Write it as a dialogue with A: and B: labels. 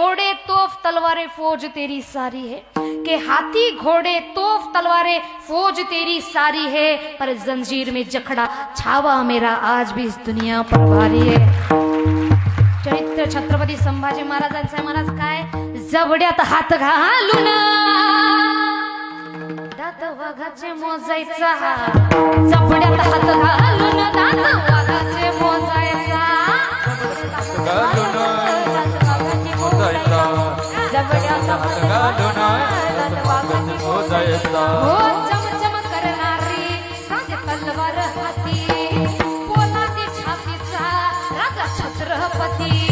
A: घोड़े तोफ तलवारें फौज तेरी सारी है, के हाथी घोड़े तोफ तलवारें फौज तेरी सारी है, पर जंजीर में जखड़ा छावा मेरा आज भी इस दुनिया पर भारी है। चरित्र छत्रपती संभाजी महाराजांचा महाराज काय, जबड्यात हात घालून दात वाघाचे मोजायचा, जबड्यात हात घालून दात वाघाचे मोजायचा, हो चमचम करणारी साधे तलवार हाती, पोलादी छातीचा राजा छत्रपती।